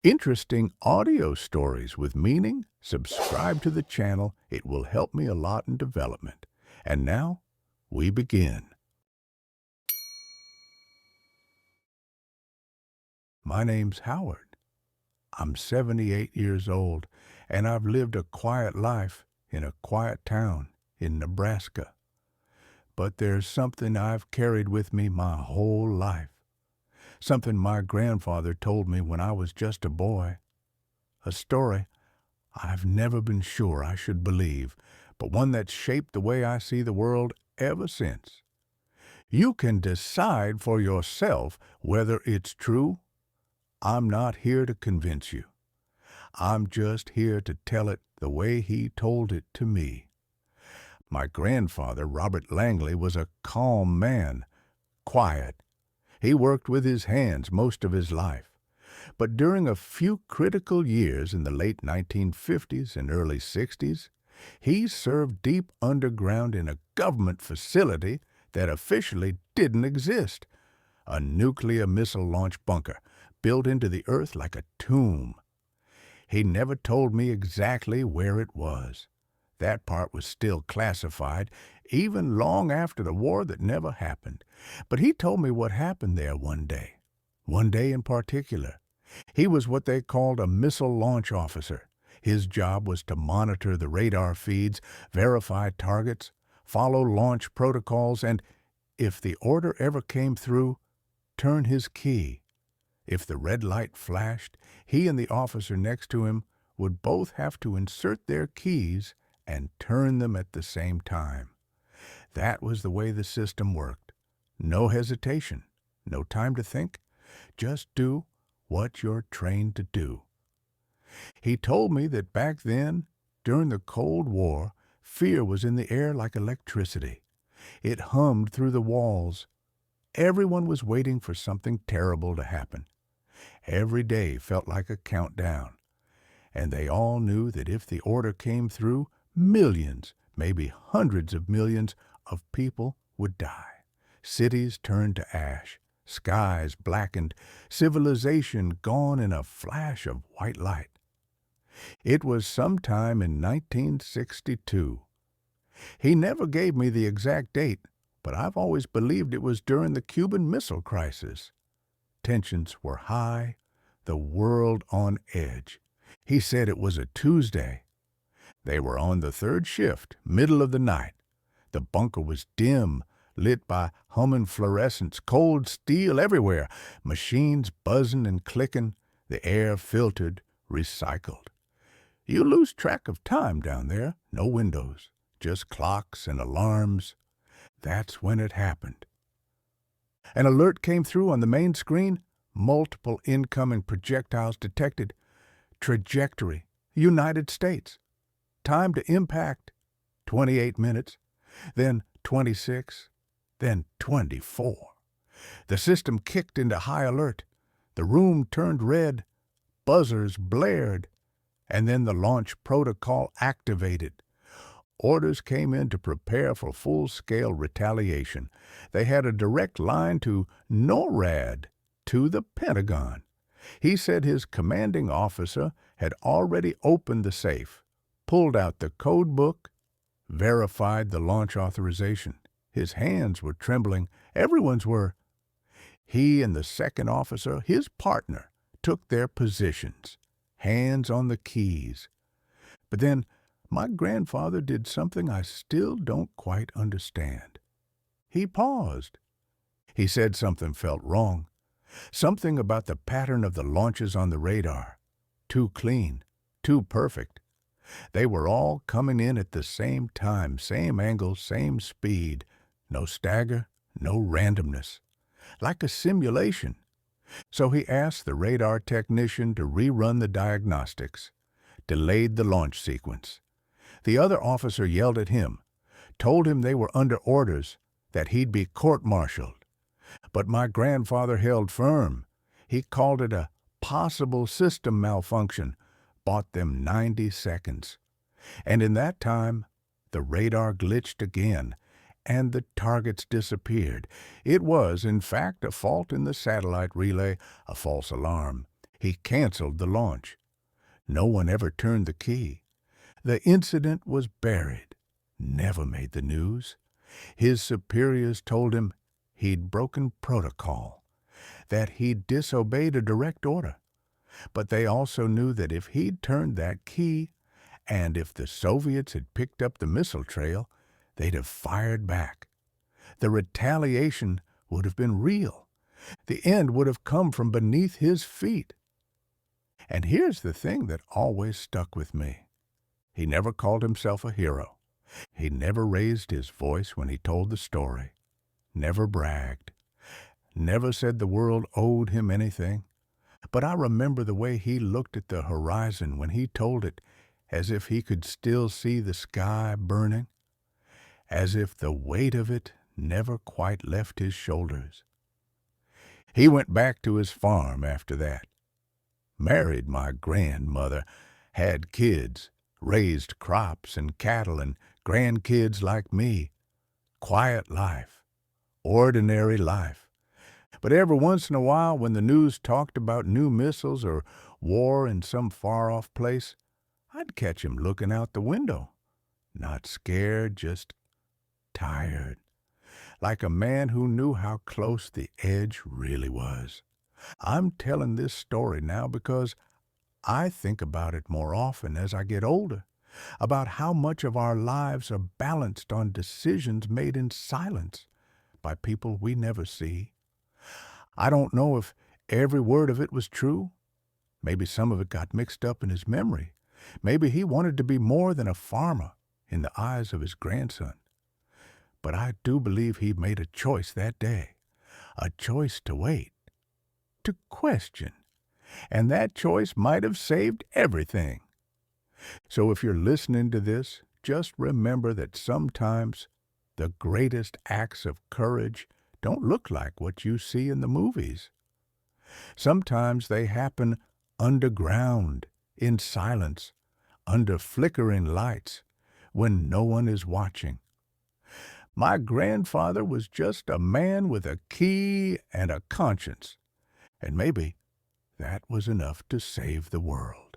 Interesting audio stories with meaning? Subscribe to the channel. It will help me a lot in development. And now, we begin. My name's Howard. I'm 78 years old, and I've lived a quiet life in a quiet town in Nebraska. But there's something I've carried with me my whole life. Something my grandfather told me when I was just a boy. A story I've never been sure I should believe, but one that's shaped the way I see the world ever since. You can decide for yourself whether it's true. I'm not here to convince you. I'm just here to tell it the way he told it to me. My grandfather, Robert Langley, was a calm man, quiet. He worked with his hands most of his life. But during a few critical years in the late 1950s and early 60s, he served deep underground in a government facility that officially didn't exist, a nuclear missile launch bunker built into the earth like a tomb. He never told me exactly where it was. That part was still classified, even long after the war that never happened. But he told me what happened there one day in particular. He was what they called a missile launch officer. His job was to monitor the radar feeds, verify targets, follow launch protocols, and, if the order ever came through, turn his key. If the red light flashed, he and the officer next to him would both have to insert their keys and turn them at the same time. That was the way the system worked. No hesitation, no time to think. Just do what you're trained to do. He told me that back then, during the Cold War, fear was in the air like electricity. It hummed through the walls. Everyone was waiting for something terrible to happen. Every day felt like a countdown. And they all knew that if the order came through, millions, maybe hundreds of millions of people would die. Cities turned to ash, skies blackened, civilization gone in a flash of white light. It was sometime in 1962. He never gave me the exact date, but I've always believed it was during the Cuban Missile Crisis. Tensions were high, the world on edge. He said it was a Tuesday. They were on the third shift, middle of the night. The bunker was dim, lit by humming fluorescents, cold steel everywhere, machines buzzing and clicking, the air filtered, recycled. You lose track of time down there, no windows, just clocks and alarms. That's when it happened. An alert came through on the main screen, multiple incoming projectiles detected. Trajectory, United States. Time to impact, 28 minutes, then 26, then 24. The system kicked into high alert. The room turned red, buzzers blared, and then the launch protocol activated. Orders came in to prepare for full-scale retaliation. They had a direct line to NORAD, to the Pentagon. He said his commanding officer had already opened the safe, pulled out the code book, verified the launch authorization. His hands were trembling. Everyone's were. He and the second officer, his partner, took their positions, hands on the keys. But then my grandfather did something I still don't quite understand. He paused. He said something felt wrong. Something about the pattern of the launches on the radar. Too clean, too perfect. They were all coming in at the same time, same angle, same speed. No stagger, no randomness. Like a simulation. So he asked the radar technician to rerun the diagnostics, delayed the launch sequence. The other officer yelled at him, told him they were under orders, that he'd be court-martialed. But my grandfather held firm. He called it a possible system malfunction, bought them 90 seconds. And in that time, the radar glitched again, and the targets disappeared. It was, in fact, a fault in the satellite relay, a false alarm. He canceled the launch. No one ever turned the key. The incident was buried, never made the news. His superiors told him he'd broken protocol, that he'd disobeyed a direct order. But they also knew that if he'd turned that key, and if the Soviets had picked up the missile trail, they'd have fired back. The retaliation would have been real. The end would have come from beneath his feet. And here's the thing that always stuck with me. He never called himself a hero. He never raised his voice when he told the story. Never bragged. Never said the world owed him anything. But I remember the way he looked at the horizon when he told it, as if he could still see the sky burning, as if the weight of it never quite left his shoulders. He went back to his farm after that, married my grandmother, had kids, raised crops and cattle and grandkids like me. Quiet life, ordinary life. But every once in a while, when the news talked about new missiles or war in some far-off place, I'd catch him looking out the window. Not scared, just tired. Like a man who knew how close the edge really was. I'm telling this story now because I think about it more often as I get older, about how much of our lives are balanced on decisions made in silence by people we never see. I don't know if every word of it was true. Maybe some of it got mixed up in his memory. Maybe he wanted to be more than a farmer in the eyes of his grandson. But I do believe he made a choice that day, a choice to wait, to question, and that choice might have saved everything. So if you're listening to this, just remember that sometimes the greatest acts of courage don't look like what you see in the movies. Sometimes they happen underground, in silence, under flickering lights, when no one is watching. My grandfather was just a man with a key and a conscience, and maybe that was enough to save the world.